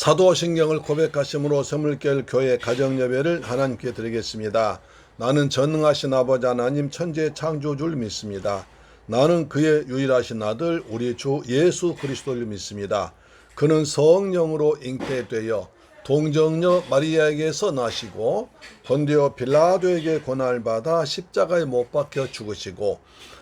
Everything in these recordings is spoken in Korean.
사도신경을 고백하심으로 새물결 교회 가정예배를 하나님께 드리겠습니다. 나는 전능하신 아버지 하나님 천지의 창조주를 믿습니다. 나는 그의 유일하신 아들 우리 주 예수 그리스도를 믿습니다. 그는 성령으로 잉태되어 동정녀 마리아에게서 나시고 본디오 빌라도에게 고난을 받아 십자가에 못 박혀 죽으시고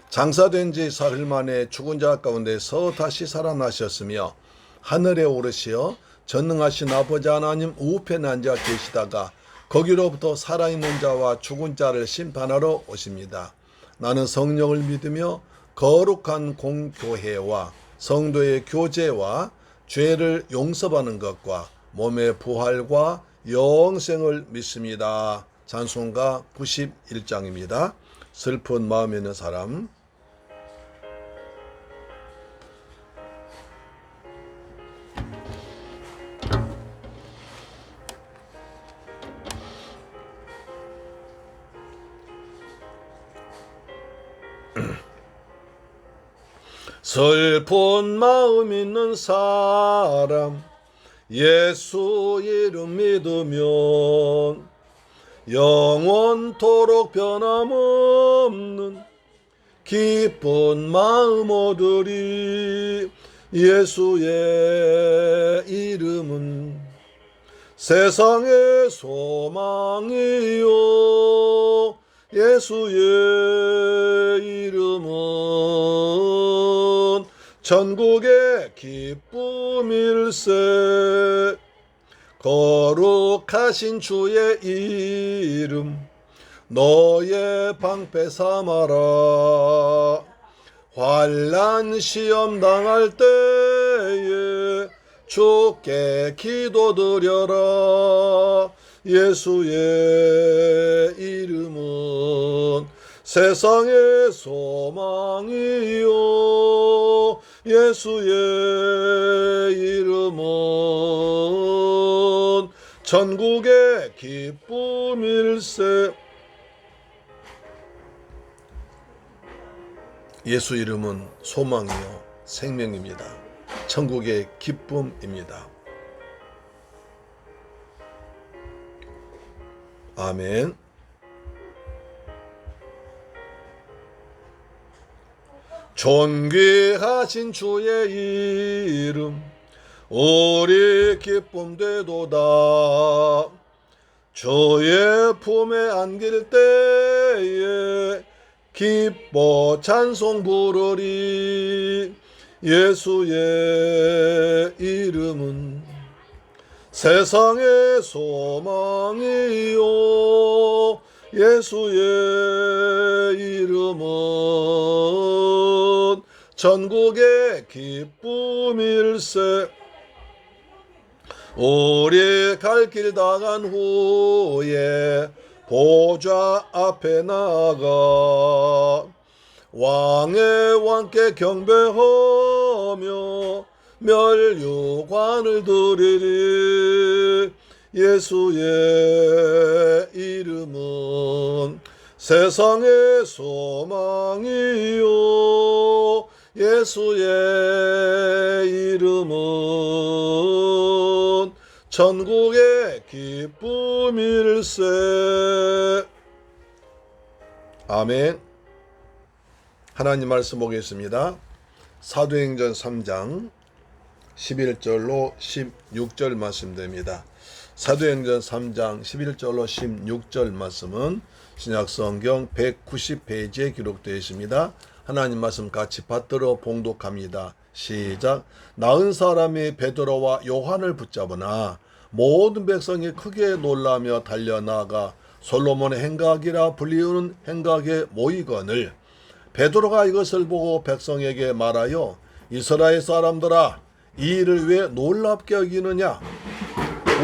장사된 지 사흘 만에 죽은 자 가운데서 다시 살아나셨으며 하늘에 오르시어 전능하신 아버지 하나님 우편에 앉아 계시다가 거기로부터 살아있는 자와 죽은 자를 심판하러 오십니다. 나는 성령을 믿으며 거룩한 공교회와 성도의 교제와 죄를 용서받는 것과 몸의 부활과 영생을 믿습니다. 찬송가 91장입니다. 슬픈 마음에 있는 사람. 슬픈 마음 있는 사람 예수 이름 믿으면 영원토록 변함없는 기쁜 마음 얻으리. 예수의 이름은 세상의 소망이요 예수의 이름은 천국의 기쁨일세. 거룩하신 주의 이름 너의 방패 삼아라. 환난 시험 당할 때에 주께 기도드려라. 예수의 이름은 세상의 소망이요 예수의 이름은 천국의 기쁨일세. 예수 이름은 소망이요 생명입니다. 천국의 기쁨입니다. 아멘. 존귀하신 주의 이름 우리 기쁨 되도다. 주의 품에 안길 때에 기뻐 찬송 부르리. 예수의 이름은 세상의 소망이요 예수의 이름은 천국의 기쁨일세. 우리 갈 길 다 간 후에 보좌 앞에 나가 왕의 왕께 경배하며 멸류관을 드리리. 예수의 이름은 세상의 소망이요 예수의 이름은 천국의 기쁨일세. 아멘. 하나님 말씀 보겠습니다. 사도행전 3장 11절로 16절 말씀됩니다. 사도행전 3장 11절로 16절 말씀은 신약성경 190페이지에 기록되어 있습니다. 하나님 말씀 같이 받들어 봉독합니다. 시작. 나은 사람이 베드로와 요한을 붙잡으나 모든 백성이 크게 놀라며 달려나가 솔로몬의 행각이라 불리우는 행각에 모이거늘 베드로가 이것을 보고 백성에게 말하여 이스라엘 사람들아 이 일을 왜 놀랍게 여기느냐.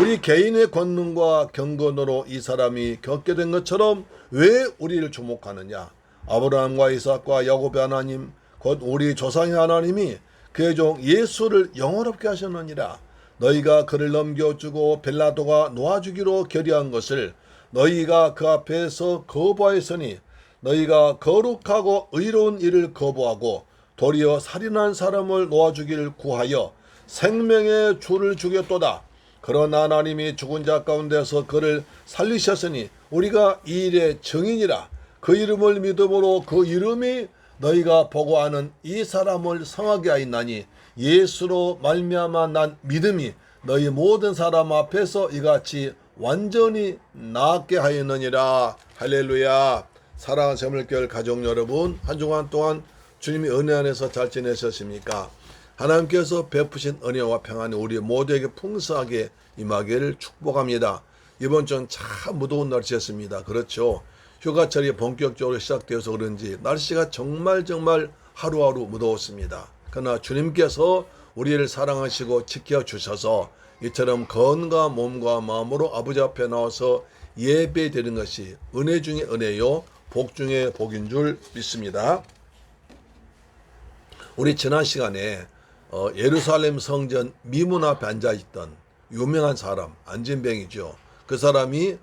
우리 개인의 권능과 경건으로 이 사람이 겪게 된 것처럼 왜 우리를 주목하느냐. 아브라함과 이삭과 야곱의 하나님 곧 우리 조상의 하나님이 그의 종 예수를 영원롭게 하셨느니라. 너희가 그를 넘겨주고 빌라도가 놓아주기로 결의한 것을 너희가 그 앞에서 거부하였으니 너희가 거룩하고 의로운 일을 거부하고 도리어 살인한 사람을 놓아주기를 구하여 생명의 주를 죽였도다. 그러나 하나님이 죽은 자 가운데서 그를 살리셨으니 우리가 이 일의 증인이라. 그 이름을 믿음으로 그 이름이 너희가 보고 아는 이 사람을 성하게 하였나니 예수로 말미암아 난 믿음이 너희 모든 사람 앞에서 이같이 완전히 낫게 하였느니라. 할렐루야. 사랑하는 새물교회 가족 여러분, 한 주간 동안 주님이 은혜 안에서 잘 지내셨습니까? 하나님께서 베푸신 은혜와 평안이 우리 모두에게 풍성하게 임하기를 축복합니다. 이번 주는 참 무더운 날씨였습니다. 그렇죠. 휴가철이 본격적으로 시작되어서 그런지 날씨가 정말 하루하루 무더웠습니다. 그러나 주님께서 우리를 사랑하시고 지켜주셔서 이처럼 건강한 몸과 마음으로 아버지 앞에 나와서 예배드리는 것이 은혜 중에 은혜요 복 중에 복인 줄 믿습니다. 우리 지난 시간에 예루살렘 성전 미문 앞에 앉아있던 유명한 사람 안진뱅이죠. 그 사람이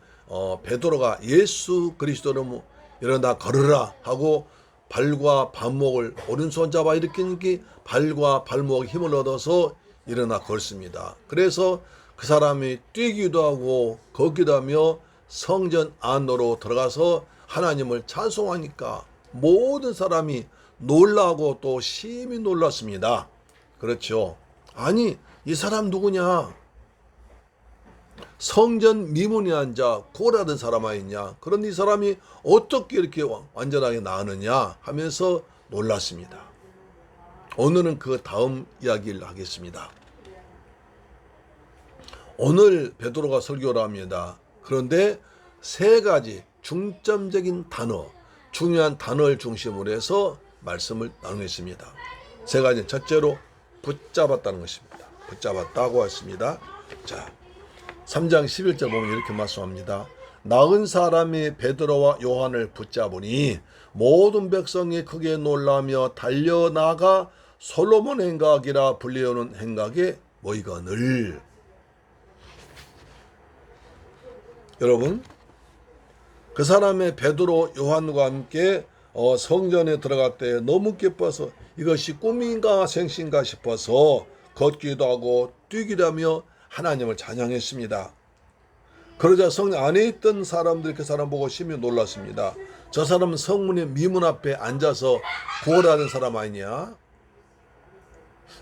베드로가 예수 그리스도로 일어나 걸으라 하고 발과 발목을 오른손 잡아 일으키니 발과 발목에 힘을 얻어서 일어나 걸습니다. 그래서 그 사람이 뛰기도 하고 걷기도 하며 성전 안으로 들어가서 하나님을 찬송하니까 모든 사람이 놀라고 또 심히 놀랐습니다. 그렇죠. 아니 이 사람 누구냐? 성전 미문에 앉아 고라던 사람 아니냐? 그런데 이 사람이 어떻게 이렇게 완전하게 나으느냐 하면서 놀랐습니다. 오늘은 그 다음 이야기를 하겠습니다. 오늘 베드로가 설교를 합니다. 그런데 세 가지 중점적인 단어, 중요한 단어를 중심으로 해서 말씀을 나누겠습니다. 세 가지. 첫째로 붙잡았다는 것입니다. 붙잡았다고 했습니다. 자, 3장 11절 보면 이렇게 말씀합니다. 나은 사람이 베드로와 요한을 붙잡으니 모든 백성이 크게 놀라며 달려나가 솔로몬 행각이라 불리우는 행각에 모이거늘. 여러분, 그 사람의 베드로 요한과 함께 성전에 들어갈 때 너무 기뻐서 이것이 꿈인가 생신가 싶어서 걷기도 하고 뛰기도 하며 하나님을 찬양했습니다. 그러자 성전 안에 있던 사람들이 그 사람 보고 심히 놀랐습니다. 저 사람은 성문의 미문 앞에 앉아서 구걸하는 사람 아니냐?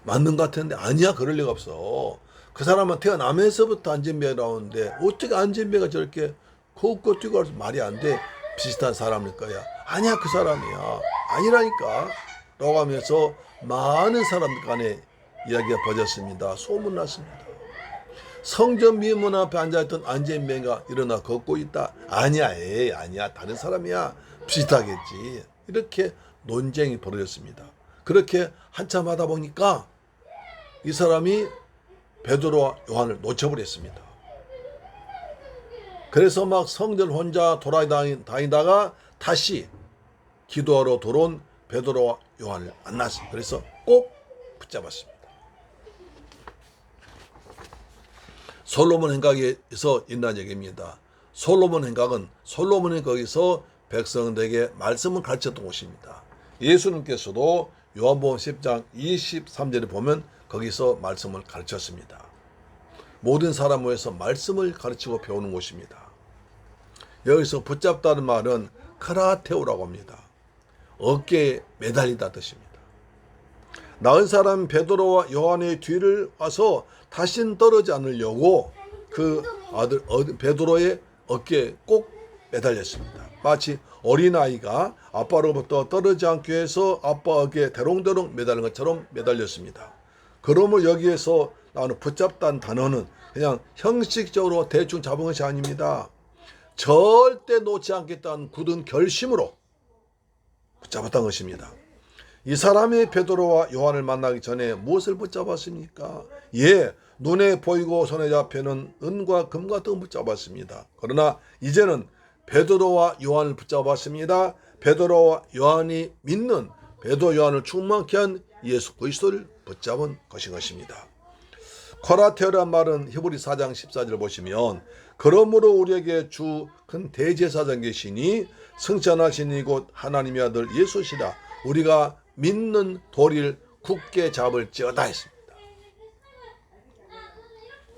맞는 것 같은데 아니야. 그럴 리가 없어. 그 사람은 태어나면서부터 안진뱅이 나오는데 어떻게 안진뱅이가 저렇게 걷고 뛰고 해서 말이 안 돼. 비슷한 사람일 거야. 아니야 그 사람이야. 아니라니까. 라고 하면서 많은 사람들 간에 이야기가 퍼졌습니다. 소문났습니다. 성전 미문 앞에 앉아있던 안진뱅이가 일어나 걷고 있다. 아니야. 아니야. 다른 사람이야. 비슷하겠지. 이렇게 논쟁이 벌어졌습니다. 그렇게 한참 하다 보니까 이 사람이 베드로와 요한을 놓쳐버렸습니다. 그래서 막 성전 혼자 돌아다니다가 다시 기도하러 들어온 베드로와 요한을 만났어요. 그래서 꼭 붙잡았습니다. 솔로몬 행각에서 있는 얘기입니다. 솔로몬 행각은 솔로몬이 거기서 백성들에게 말씀을 가르쳤던 곳입니다. 예수님께서도 요한복음 10장 23절에 보면 거기서 말씀을 가르쳤습니다. 모든 사람 모여서 말씀을 가르치고 배우는 곳입니다. 여기서 붙잡다는 말은 크라테오라고 합니다. 어깨에 매달리다 뜻입니다. 나은 사람 베드로와 요한의 뒤를 와서 다신 떨어지지 않으려고 그 아들 베드로의 어깨에 꼭 매달렸습니다. 마치 어린아이가 아빠로부터 떨어지지 않기 위해서 아빠 어깨에 대롱대롱 매달린 것처럼 매달렸습니다. 그러면 여기에서 나오는 붙잡다는 단어는 그냥 형식적으로 대충 잡은 것이 아닙니다. 절대 놓지 않겠다는 굳은 결심으로 붙잡았다는 것입니다. 이 사람이 베드로와 요한을 만나기 전에 무엇을 붙잡았습니까? 눈에 보이고 손에 잡히는 은과 금 같은 걸 붙잡았습니다. 그러나 이제는 베드로와 요한을 붙잡았습니다. 베드로와 요한이 믿는 베드로 요한을 충만케 한 예수 그리스도를 붙잡은 것입니다. 코라테오란 말은 히브리 4장 14절 보시면 그러므로 우리에게 주 큰 대제사장 계시니 승천하신 이곳 하나님의 아들 예수시라 우리가 믿는 도리를 굳게 잡을지어다 했습니다.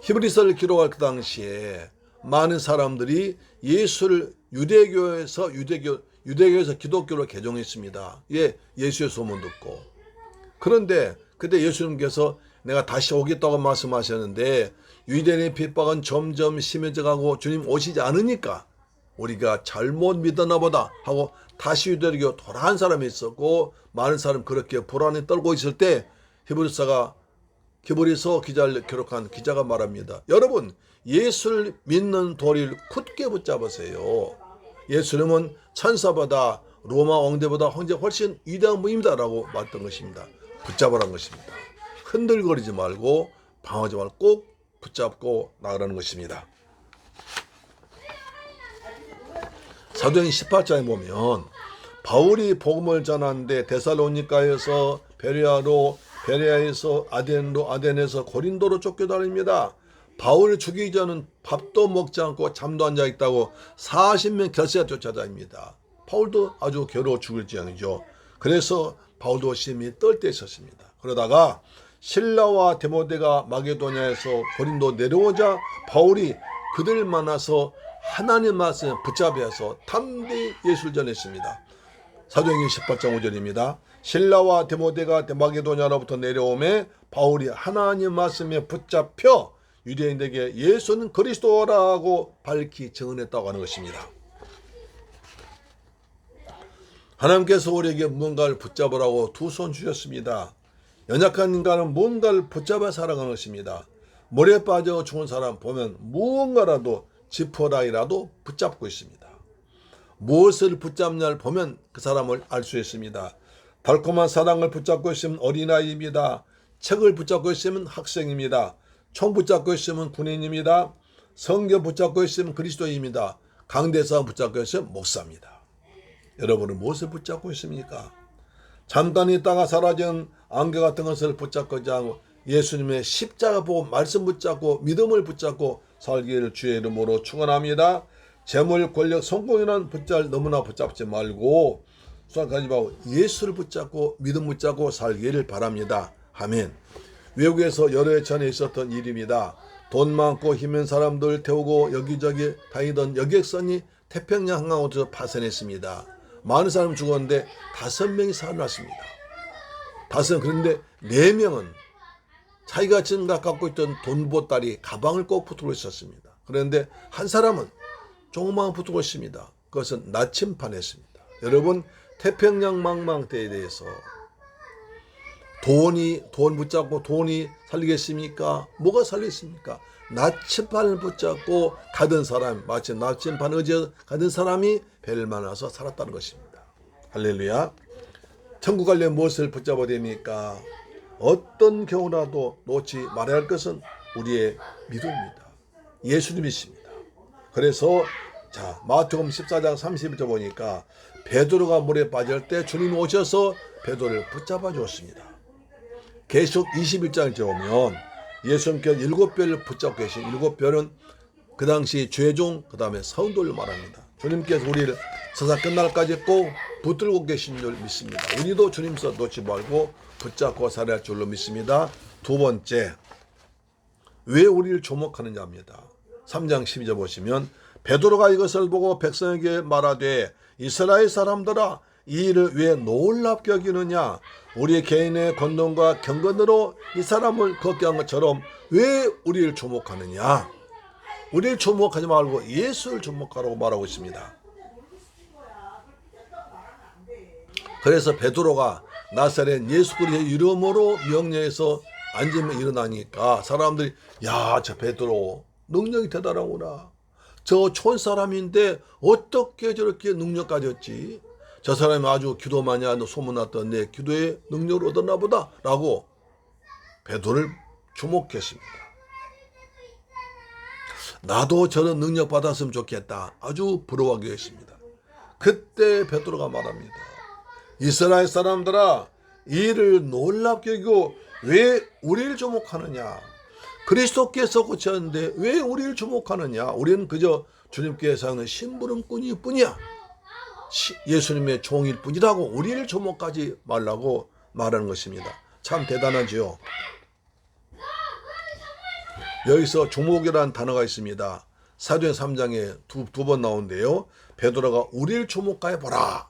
히브리서를 기록할 그 당시에 많은 사람들이 예수를 유대교에서 기독교로 개종했습니다. 예수의 소문 듣고. 그런데 그때 예수님께서 내가 다시 오겠다고 말씀하셨는데 유대인의 핍박은 점점 심해져가고 주님 오시지 않으니까 우리가 잘못 믿었나 보다 하고 다시 유대교 돌아간 사람이 있었고, 많은 사람 그렇게 불안에 떨고 있을 때 히브리서 기자를 기록한 기자가 말합니다. 여러분, 예수를 믿는 도리를 굳게 붙잡으세요. 예수님은 천사보다 로마 왕대보다 훨씬 위대한 분입니다라고 말했던 것입니다. 붙잡으라는 것입니다. 흔들거리지 말고 방어하지 말고 꼭 붙잡고 나가라는 것입니다. 사도행 18장에 보면 바울이 복음을 전하는데 데살로니가에서 베레아로, 베레아에서 아덴로, 아덴에서 고린도로 쫓겨다닙니다. 바울을 죽이기 전은 밥도 먹지 않고 잠도 안 자 있다고 40명 결세가 쫓아다닙니다. 바울도 아주 괴로워 죽을 지경이죠. 그래서 바울도 심히 떨 때 있었습니다. 그러다가 실라와 디모데가 마게도냐에서 고린도 내려오자 바울이 그들 만나서 하나님 말씀 붙잡아서 담대히 예수를 전했습니다. 사도행전 18장 5절입니다. 실라와 디모데가 마게도냐로부터 내려오매 바울이 하나님 말씀에 붙잡혀 유대인에게 예수는 그리스도라고 밝히 증언했다고 하는 것입니다. 하나님께서 우리에게 무언가를 붙잡으라고 두 손 주셨습니다. 연약한 인간은 무언가를 붙잡아 살아가는 것입니다. 물에 빠져 죽은 사람 보면 무언가라도 지퍼라이라도 붙잡고 있습니다. 무엇을 붙잡냐를 보면 그 사람을 알 수 있습니다. 달콤한 사랑을 붙잡고 있으면 어린아이입니다. 책을 붙잡고 있으면 학생입니다. 총 붙잡고 있으면 군인입니다. 성경 붙잡고 있으면 그리스도입니다. 강대상 붙잡고 있으면 목사입니다. 여러분은 무엇을 붙잡고 있습니까? 잠깐 있다가 사라진 안개 같은 것을 붙잡고자 하고 예수님의 십자가 보고 말씀 붙잡고 믿음을 붙잡고 살기를 주의 이름으로 축원합니다. 재물, 권력, 성공이라는 붙잡을 너무나 붙잡지 말고 수학하지 말고 예수를 붙잡고 믿음 붙잡고 살기를 바랍니다. 아멘. 외국에서 여러 해 전에 있었던 일입니다. 돈 많고 힘 있는 사람들 태우고 여기저기 다니던 여객선이 태평양 항공우주에서 파손했습니다. 많은 사람 죽었는데 5명이 살아났습니다. 그런데 4명은 자기가 지금 갖고 있던 돈 보따리 가방을 꼭 붙들고 있었습니다. 그런데 한 사람은 조그마한 붙들고 있습니다. 그것은 나침반이었습니다. 여러분, 태평양 망망대에 대해서 돈 붙잡고 돈이 살리겠습니까? 뭐가 살리겠습니까? 나침반을 붙잡고 가던 사람, 마치 나침반 의지에 가던 사람이 배를 만나서 살았다는 것입니다. 할렐루야. 천국 가려면 무엇을 붙잡아야 됩니까? 어떤 경우라도 놓지 말아야 할 것은 우리의 믿음입니다. 예수님이십니다. 그래서 마태복음 14장 30절 보니까 베드로가 물에 빠질 때 주님이 오셔서 베드로를 붙잡아 주었습니다. 계속 21장을 보면 예수님께서 7별을 붙잡고 계신 7별은 그 당시 죄종 그 다음에 성도를 말합니다. 주님께서 우리를 세상 끝날까지 꼭 붙들고 계신 줄 믿습니다. 우리도 주님서 놓지 말고 붙잡고 살아야 할 줄로 믿습니다. 두 번째, 왜 우리를 조목하느냐 합니다. 3장 12절 보시면 베드로가 이것을 보고 백성에게 말하되 이스라엘 사람들아 이 일을 왜 놀랍게 여기느냐? 우리 개인의 권능과 경건으로 이 사람을 걱정한 것처럼 왜 우리를 조목하느냐? 우리를 조목하지 말고 예수를 조목하라고 말하고 있습니다. 그래서 베드로가 나사렛 예수 그리스도의 이름으로 명령해서 앉으면 일어나니까 사람들이 저 베드로 능력이 대단하구나. 저 촌사람인데 어떻게 저렇게 능력 가졌지? 저 사람이 아주 기도 많이 하는 소문났던 내 기도의 능력을 얻었나 보다 라고 베드로를 주목했습니다. 나도 저런 능력 받았으면 좋겠다. 아주 부러워하게 했습니다. 그때 베드로가 말합니다. 이스라엘 사람들아 이 일을 놀랍게 여기고 왜 우리를 주목하느냐? 그리스도께서 고쳤는데 왜 우리를 주목하느냐? 우리는 그저 주님께서 하는 심부름꾼일 뿐이야. 예수님의 종일 뿐이라고 우리를 주목하지 말라고 말하는 것입니다. 참 대단하죠. 여기서 주목이라는 단어가 있습니다. 사도행 3장에 두 번 나오는데요. 베드로가 우리를 주목하여 보라.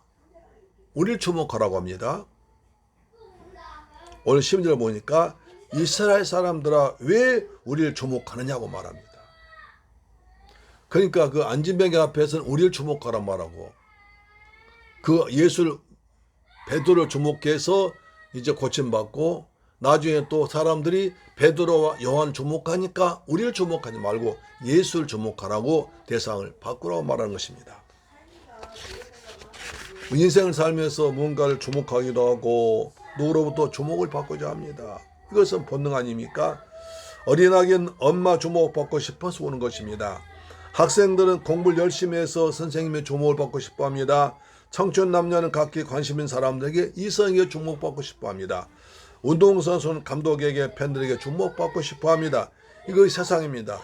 우리를 주목하라고 합니다. 오늘 10절 보니까 이스라엘 사람들아 왜 우리를 주목하느냐고 말합니다. 그러니까 그 안진뱅이 앞에서는 우리를 주목하라 말하고 그 예수를 베드로를 주목해서 이제 고침받고 나중에 또 사람들이 베드로와 요한 주목하니까 우리를 주목하지 말고 예수를 주목하라고 대상을 바꾸라고 말하는 것입니다. 인생을 살면서 뭔가를 주목하기도 하고 누구로부터 주목을 받고자 합니다. 이것은 본능 아닙니까? 어린아기는 엄마 주목받고 싶어서 오는 것입니다. 학생들은 공부를 열심히 해서 선생님의 주목을 받고 싶어 합니다. 청춘 남녀는 각기 관심 있는 사람들에게 이성에게 주목받고 싶어 합니다. 운동선수는 감독에게 팬들에게 주목받고 싶어 합니다. 이것이 세상입니다.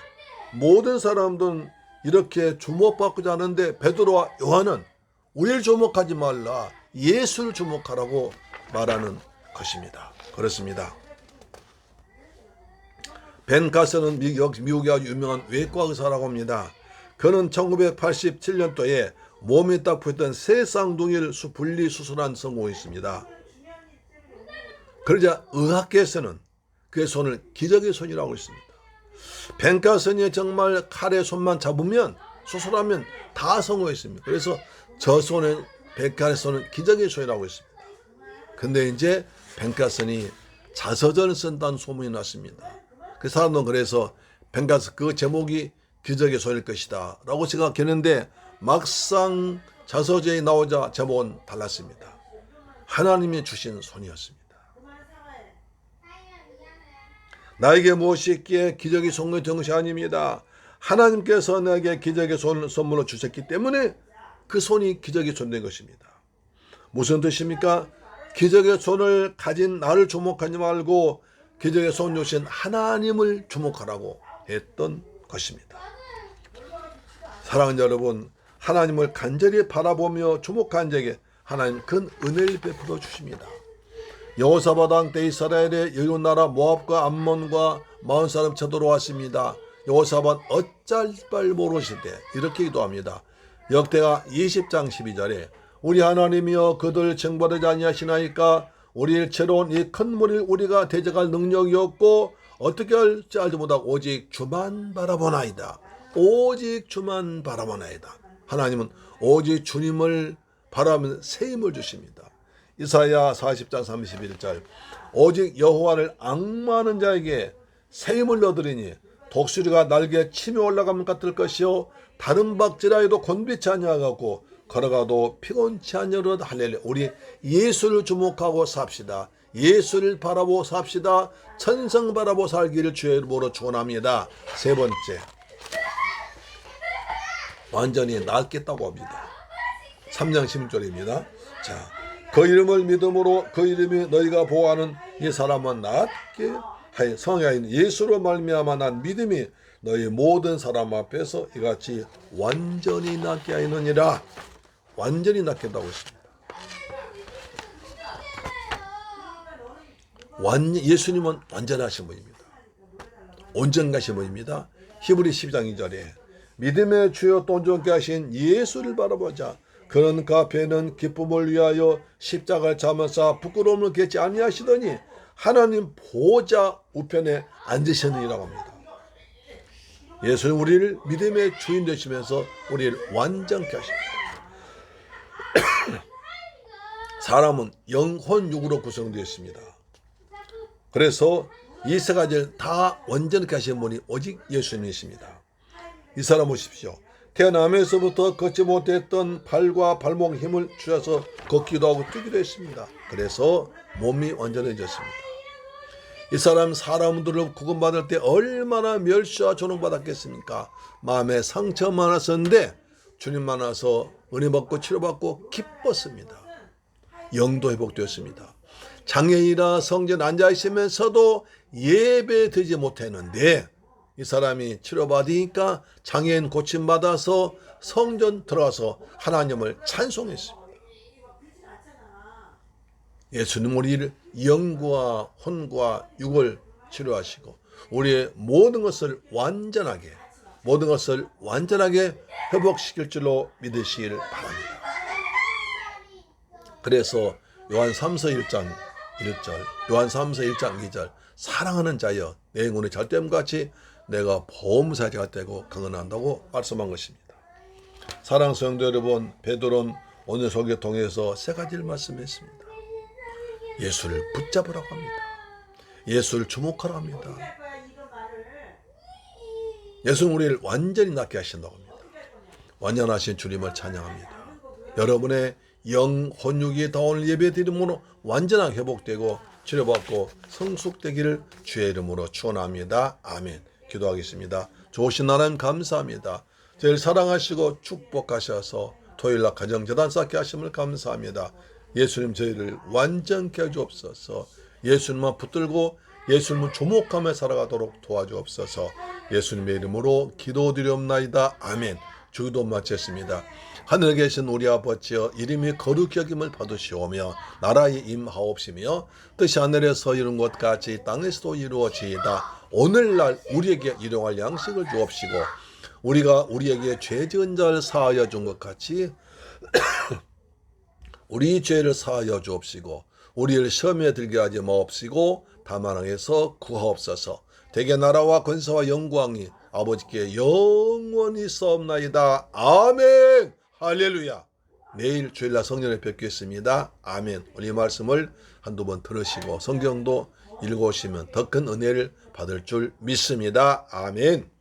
모든 사람들은 이렇게 주목받고자 하는데 베드로와 요한은 우리를 주목하지 말라 예수를 주목하라고 말하는 것입니다. 그렇습니다. 벤 가스는 미국의 아주 유명한 외과 의사라고 합니다. 그는 1987년도에 몸이 딱 붙었던 새 쌍둥이를 분리수술한 성공이 있습니다. 그러자 의학계에서는 그의 손을 기적의 손이라고 했습니다. 벤 가슨이 정말 칼의 손만 잡으면 수술하면 다 성공했습니다. 그래서 저 손은 벤 가슨은 기적의 손이라고 했습니다. 근데 이제 벤 가슨이 자서전을 쓴다는 소문이 났습니다. 그 사람들은 그래서 벤 가슨 그 제목이 기적의 손일 것이다 라고 생각했는데 막상 자서전이 나오자 제목은 달랐습니다. 하나님이 주신 손이었습니다. 나에게 무엇이 있기에 기적이 선물된 것이 아닙니다. 하나님께서 내게 기적의 손을 선물로 주셨기 때문에 그 손이 기적의 손 된 것입니다. 무슨 뜻입니까? 기적의 손을 가진 나를 주목하지 말고 기적의 손 주신 하나님을 주목하라고 했던 것입니다. 사랑하는 여러분, 하나님을 간절히 바라보며 주목한 자에게 하나님 큰 은혜를 베풀어 주십니다. 여호사밧 왕 때 이스라엘의 여러 나라 모압과 암몬과 마흔 사람 쳐들어왔습니다. 여호사밧 어쩔 바 모르시되 이렇게 기도합니다. 역대하 20장 12절에 우리 하나님이여 그들 징벌하지 아니하시나이까 우리를 채로운 이 큰 무리를 우리가 대적할 능력이 없고 어떻게 할지 알지 못하고 오직 주만 바라보나이다. 오직 주만 바라보나이다. 하나님은 오직 주님을 바라보면 새 힘을 주십니다. 이사야 40장 31절 오직 여호와를 앙마하는 자에게 새 힘을 얻으리니 독수리가 날개에 치며 올라가면 같을 것이요 다른 박쥐라에도 곤비치 아니하고 걸어가도 피곤치 아니하리로다. 할렐루야. 우리 예수를 주목하고 삽시다. 예수를 바라보고 삽시다. 천성 바라보고 살기를 주의 이름으로 축원합니다. 세 번째, 완전히 낫겠다고 합니다. 3장 16절입니다. 자, 그 이름을 믿음으로 그 이름이 너희가 보호하는 이 사람은 낫게 하여 성하인 예수로 말미암아 난 믿음이 너희 모든 사람 앞에서 이같이 완전히 낫게 하느니라. 완전히 낫겠다고 했습니다. 예수님은 완전하신 분입니다. 온전하신 분입니다. 히브리 12장 2절에 믿음의 주요 또 온전케 하신 예수를 바라보자. 그는 그 앞에는 기쁨을 위하여 십자가를 자면서 부끄러움을 겪지 아니하시더니 하나님 보좌 우편에 앉으셨느니라고 합니다. 예수는 우리를 믿음의 주인 되시면서 우리를 완전케 하십니다. 사람은 영혼 육으로 구성되어 있습니다. 그래서 이 세 가지를 다 완전케 하신 분이 오직 예수님이십니다. 이 사람 보십시오. 태어나면서부터 걷지 못했던 발과 발목 힘을 주셔서 걷기도 하고 뛰기도 했습니다. 그래서 몸이 완전해졌습니다. 이 사람들을 구원받을 때 얼마나 멸시와 조롱받았겠습니까? 마음에 상처 많았었는데 주님 만나서 은혜 받고 치료받고 기뻤습니다. 영도 회복되었습니다. 장애인이라 성전 앉아있으면서도 예배 드리지 못했는데 이 사람이 치료받으니까 장애인 고침받아서 성전 들어가서 하나님을 찬송했습니다. 예수님 우리를 영과 혼과 육을 치료하시고 우리의 모든 것을 완전하게 회복시킬 줄로 믿으시길 바랍니다. 그래서 요한 3서 1장 1절, 요한 3서 1장 2절, 사랑하는 자여 내 영혼이 잘됨같이 내가 보험사자가 되고 강건한다고 말씀한 것입니다. 사랑하는 성도 여러분, 베드로는 오늘 설교 통해서 세 가지를 말씀했습니다. 예수를 붙잡으라고 합니다. 예수를 주목하라고 합니다. 예수는 우리를 완전히 낫게 하신다고 합니다. 완전하신 주님을 찬양합니다. 여러분의 영, 혼육이 다 오늘 예배드림으로 완전하게 회복되고 치료받고 성숙되기를 주의 이름으로 축원합니다. 아멘. 기도하겠습니다. 좋으신 하나님 감사합니다. 저희를 사랑하시고 축복하셔서 토요일날 가정재단 쌓게 하심을 감사합니다. 예수님 저희를 완전케 해주옵소서. 예수님만 붙들고 예수님을 주목하며 살아가도록 도와주옵소서. 예수님의 이름으로 기도드리옵나이다. 아멘. 주기도 마쳤습니다. 하늘에 계신 우리 아버지여, 이름이 거룩히 여김을 받으시오며 나라의 임하옵시며 뜻이 하늘에서 이룬 것 같이 땅에서도 이루어지이다. 오늘날 우리에게 일용할 양식을 주옵시고 우리가 우리에게 죄 지은 자를 사하여 준 것 같이 우리 죄를 사하여 주옵시고 우리를 시험에 들게 하지 마옵시고 다만 악에서 구하옵소서. 대개 나라와 권세와 영광이 아버지께 영원히 있사옵나이다. 아멘. 할렐루야. 내일 주일날 성전에 뵙겠습니다. 아멘. 오늘 이 말씀을 한두 번 들으시고 성경도 읽으시면 더 큰 은혜를 받을 줄 믿습니다. 아멘.